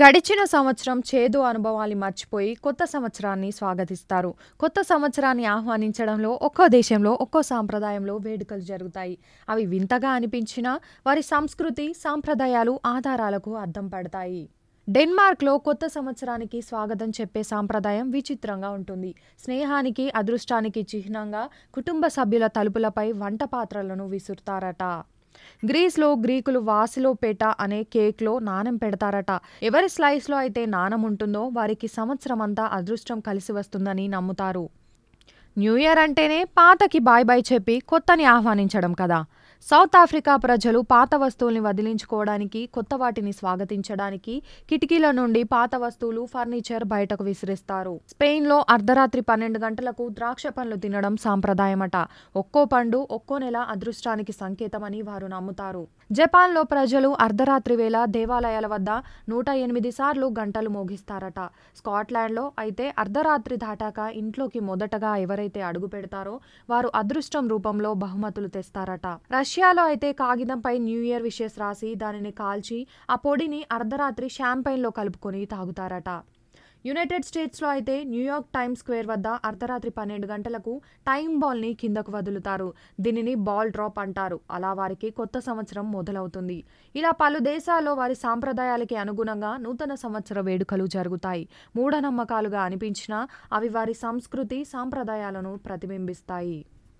గడిచిన సంవత్సరం చేదు అనుభవాలు మర్చిపోయి కొత్త సంవత్సరాన్ని స్వాగతిస్తారు. కొత్త సంవత్సరాన్ని ఆహ్వానించడంలో ఒక్కో దేశంలో ఒక్కో సాంప్రదాయంలో వేడుకలు జరుగుతాయి. అవి వింతగా అనిపించినా వారి సంస్కృతి, సాంప్రదాయాలు, ఆధారాలకు అద్దం పడతాయి. డెన్మార్క్లో కొత్త సంవత్సరానికి స్వాగతం చెప్పే సాంప్రదాయం విచిత్రంగా ఉంటుంది. స్నేహానికి, అదృష్టానికి చిహ్నంగా కుటుంబ సభ్యుల తలుపులపై వంట పాత్రలను విసురుతారట. గ్రీస్లో గ్రీకులు వాసిలోపేట అనే కేక్లో నాణెం పెడతారట. ఎవరి స్లైస్లో అయితే నాణెం ఉంటుందో వారికి సంవత్సరం అంతా అదృష్టం కలిసి వస్తుందని నమ్ముతారు. న్యూ ఇయర్ అంటేనే పాతకి బాయ్ బాయ్ చెప్పి కొత్తని ఆహ్వానించడం కదా. సౌత్ ఆఫ్రికా ప్రజలు పాత వస్తువుల్ని వదిలించుకోవడానికి, కొత్త వాటిని స్వాగతించడానికి కిటికీల నుండి పాత వస్తువులు, ఫర్నిచర్ బయటకు విసిరిస్తారు. స్పెయిన్లో అర్ధరాత్రి 12 గంటలకు ద్రాక్ష పండ్లు తినడం సాంప్రదాయమట. ఒక్కో పండు ఒక్కో నెల అదృష్టానికి సంకేతమని వారు నమ్ముతారు. జపాన్లో ప్రజలు అర్ధరాత్రి వేళ దేవాలయాల వద్ద 108 సార్లు గంటలు మోగిస్తారట. స్కాట్లాండ్లో అయితే అర్ధరాత్రి దాటాక ఇంట్లోకి మొదటగా ఎవరైతే అడుగు పెడతారో వారు అదృష్టం రూపంలో బహుమతులు తెస్తారట. రష్యాలో అయితే కాగితంపై న్యూ ఇయర్ విషెస్ రాసి దానిని కాల్చి ఆ పొడిని అర్ధరాత్రి షాంపైన్లో కలుపుకొని తాగుతారట. యునైటెడ్ స్టేట్స్లో అయితే న్యూయార్క్ టైమ్స్ స్క్వేర్ వద్ద అర్ధరాత్రి 12 గంటలకు టైం బాల్ని కిందకు వదులుతారు. దీనిని బాల్ డ్రాప్ అంటారు. అలా వారికి కొత్త సంవత్సరం మొదలవుతుంది. ఇలా పలు దేశాల్లో వారి సాంప్రదాయాలకి అనుగుణంగా నూతన సంవత్సర వేడుకలు జరుగుతాయి. మూఢనమ్మకాలుగా అనిపించినా అవి వారి సంస్కృతి, సాంప్రదాయాలను ప్రతిబింబిస్తాయి.